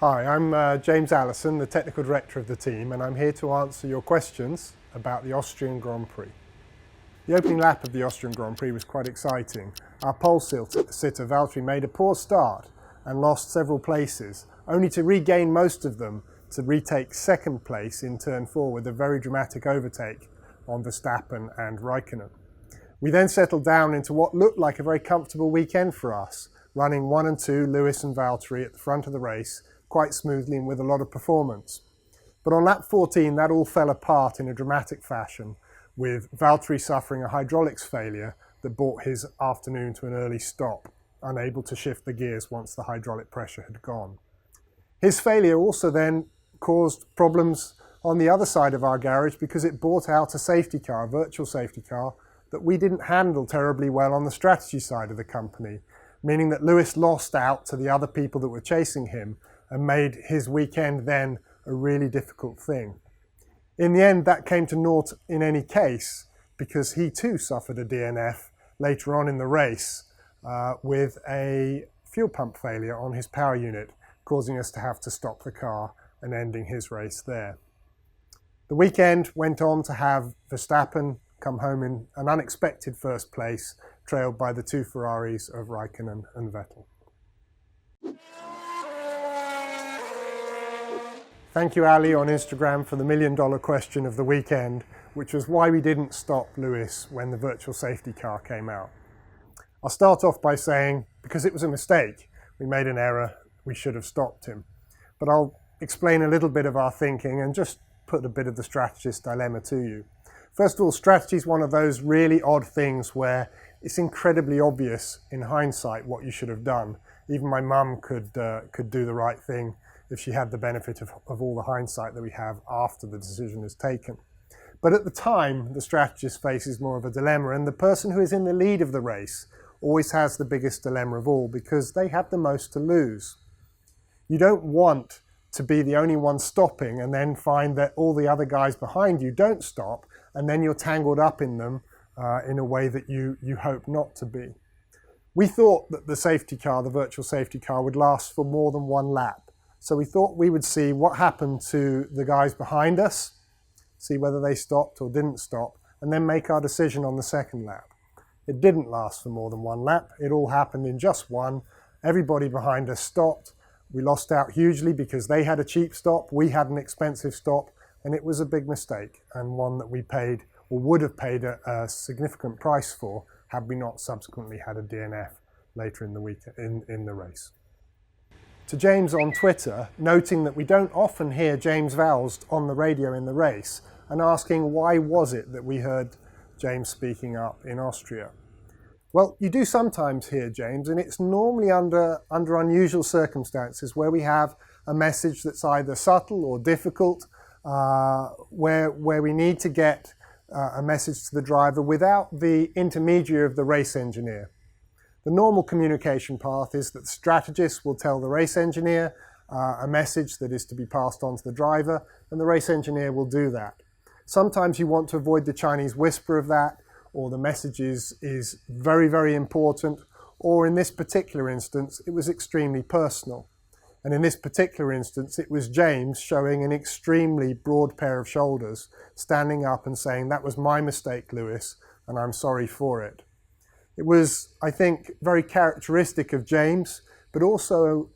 Hi, I'm James Allison, the Technical Director of the team, and I'm here to answer your questions about the Austrian Grand Prix. The opening lap of the Austrian Grand Prix was quite exciting. Our pole sitter, Valtteri, made a poor start and lost several places, only to regain most of them to retake second place in turn 4 with a very dramatic overtake on Verstappen and Raikkonen. We then settled down into what looked like a very comfortable weekend for us, running 1 and 2, Lewis and Valtteri at the front of the race, quite smoothly and with a lot of performance. But on lap 14, that all fell apart in a dramatic fashion, with Valtteri suffering a hydraulics failure that brought his afternoon to an early stop, unable to shift the gears once the hydraulic pressure had gone. His failure also then caused problems on the other side of our garage because it brought out a safety car, a virtual safety car, that we didn't handle terribly well on the strategy side of the company, meaning that Lewis lost out to the other people that were chasing him and made his weekend then a really difficult thing. In the end, that came to naught in any case, because he too suffered a DNF later on in the race with a fuel pump failure on his power unit, causing us to have to stop the car and ending his race there. The weekend went on to have Verstappen come home in an unexpected first place, trailed by the 2 Ferraris of Raikkonen and Vettel. Thank you, Ali, on Instagram for the $1 million question of the weekend, which was why we didn't stop Lewis when the virtual safety car came out. I'll start off by saying, because it was a mistake, we made an error, we should have stopped him. But I'll explain a little bit of our thinking and just put a bit of the strategist's dilemma to you. First of all, strategy is one of those really odd things where it's incredibly obvious in hindsight what you should have done. Even my mum could do the right thing if she had the benefit of all the hindsight that we have after the decision is taken. But at the time, the strategist faces more of a dilemma, and the person who is in the lead of the race always has the biggest dilemma of all because they have the most to lose. You don't want to be the only one stopping and then find that all the other guys behind you don't stop, and then you're tangled up in them in a way that you hope not to be. We thought that the safety car, the virtual safety car, would last for more than one lap. So we thought we would see what happened to the guys behind us, see whether they stopped or didn't stop, and then make our decision on the second lap. It didn't last for more than one lap. It all happened in just one. Everybody behind us stopped. We lost out hugely because they had a cheap stop, we had an expensive stop, and it was a big mistake, and one that we paid or would have paid a significant price for had we not subsequently had a DNF later in the week in the race. To James on Twitter, noting that we don't often hear James Vowles on the radio in the race, and asking why was it that we heard James speaking up in Austria. Well, you do sometimes hear James, and it's normally under unusual circumstances where we have a message that's either subtle or difficult, where we need to get a message to the driver without the intermediary of the race engineer. The normal communication path is that the strategist will tell the race engineer a message that is to be passed on to the driver, and the race engineer will do that. Sometimes you want to avoid the Chinese whisper of that, or the message is very, very important, or in this particular instance, it was extremely personal. And in this particular instance, it was James showing an extremely broad pair of shoulders, standing up and saying, "That was my mistake, Lewis, and I'm sorry for it." It was, I think, very characteristic of James, but also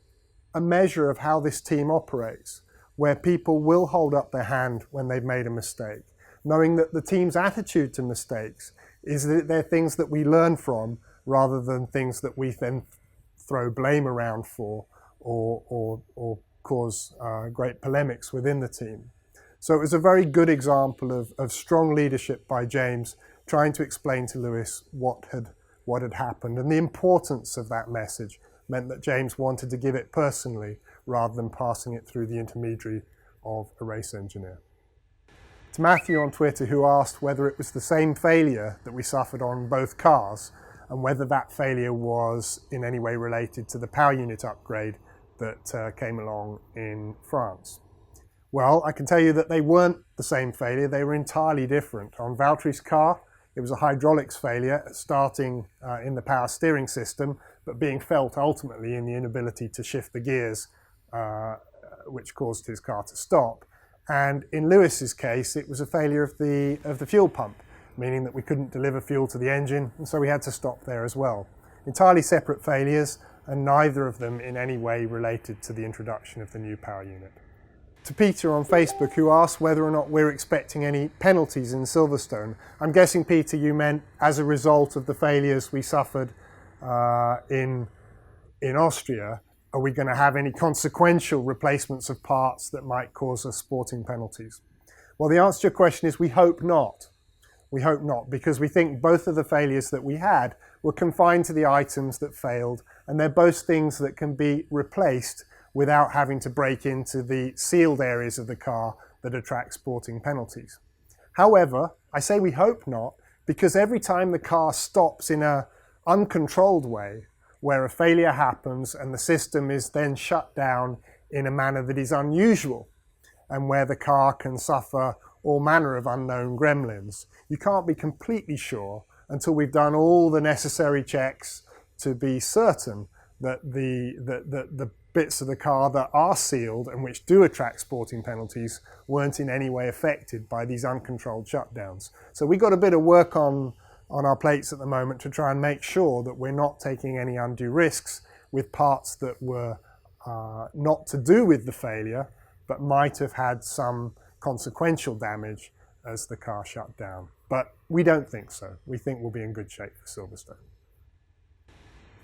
a measure of how this team operates, where people will hold up their hand when they've made a mistake, knowing that the team's attitude to mistakes is that they're things that we learn from rather than things that we then throw blame around for or cause great polemics within the team. So it was a very good example of strong leadership by James, trying to explain to Lewis what had happened, and the importance of that message meant that James wanted to give it personally rather than passing it through the intermediary of a race engineer. To Matthew on Twitter, who asked whether it was the same failure that we suffered on both cars and whether that failure was in any way related to the power unit upgrade that came along in France. Well, I can tell you that they weren't the same failure, they were entirely different. On Valtteri's car, it was a hydraulics failure starting in the power steering system, but being felt ultimately in the inability to shift the gears which caused his car to stop. And in Lewis's case, it was a failure of the fuel pump, meaning that we couldn't deliver fuel to the engine, and so we had to stop there as well. Entirely separate failures, and neither of them in any way related to the introduction of the new power unit. To Peter on Facebook, who asked whether or not we're expecting any penalties in Silverstone. I'm guessing, Peter, you meant as a result of the failures we suffered in Austria. Are we going to have any consequential replacements of parts that might cause us sporting penalties? Well, the answer to your question is we hope not. We hope not, because we think both of the failures that we had were confined to the items that failed, and they're both things that can be replaced without having to break into the sealed areas of the car that attract sporting penalties. However, I say we hope not, because every time the car stops in an uncontrolled way, where a failure happens and the system is then shut down in a manner that is unusual, and where the car can suffer all manner of unknown gremlins, you can't be completely sure until we've done all the necessary checks to be certain that the bits of the car that are sealed and which do attract sporting penalties weren't in any way affected by these uncontrolled shutdowns. So we've got a bit of work on our plates at the moment to try and make sure that we're not taking any undue risks with parts that were not to do with the failure, but might have had some consequential damage as the car shut down. But we don't think so. We think we'll be in good shape for Silverstone.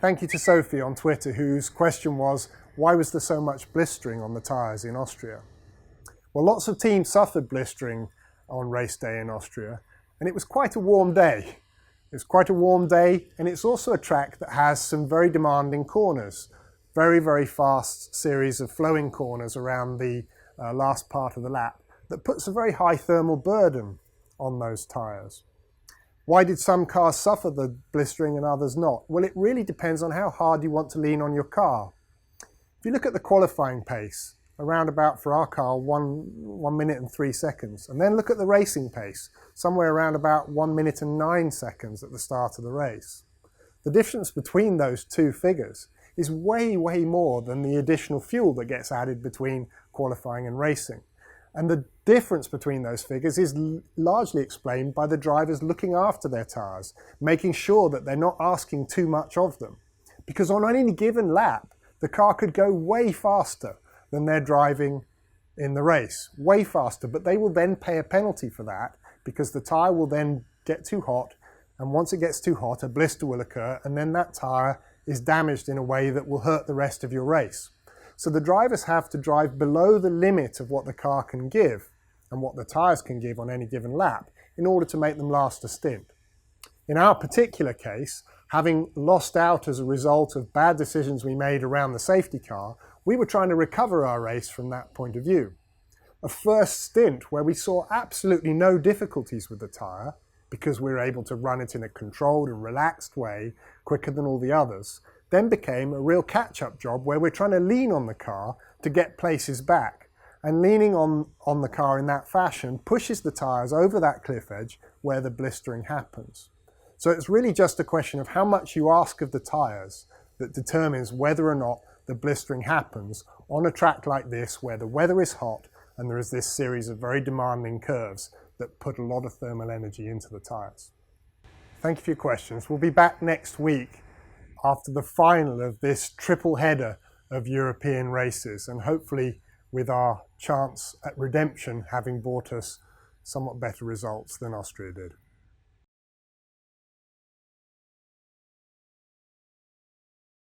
Thank you to Sophie on Twitter, whose question was, why was there so much blistering on the tyres in Austria? Well, lots of teams suffered blistering on race day in Austria, and it was quite a warm day. It was quite a warm day, and it's also a track that has some very demanding corners. Very, very fast series of flowing corners around the last part of the lap that puts a very high thermal burden on those tyres. Why did some cars suffer the blistering and others not? Well, it really depends on how hard you want to lean on your car. If you look at the qualifying pace, around about for our car 1 minute and 3 seconds, and then look at the racing pace, somewhere around about 1 minute and 9 seconds at the start of the race. The difference between those two figures is way, way more than the additional fuel that gets added between qualifying and racing. And the difference between those figures is largely explained by the drivers looking after their tyres, making sure that they're not asking too much of them. Because on any given lap, the car could go way faster than they're driving in the race, way faster, but they will then pay a penalty for that because the tyre will then get too hot, and once it gets too hot, a blister will occur, and then that tyre is damaged in a way that will hurt the rest of your race. So the drivers have to drive below the limit of what the car can give and what the tyres can give on any given lap in order to make them last a stint. In our particular case, having lost out as a result of bad decisions we made around the safety car, we were trying to recover our race from that point of view. A first stint where we saw absolutely no difficulties with the tyre because we were able to run it in a controlled and relaxed way quicker than all the others, then became a real catch-up job where we're trying to lean on the car to get places back. And leaning on the car in that fashion pushes the tyres over that cliff edge where the blistering happens. So it's really just a question of how much you ask of the tyres that determines whether or not the blistering happens on a track like this where the weather is hot and there is this series of very demanding curves that put a lot of thermal energy into the tyres. Thank you for your questions. We'll be back next week after the final of this triple header of European races, and hopefully with our chance at redemption having brought us somewhat better results than Austria did.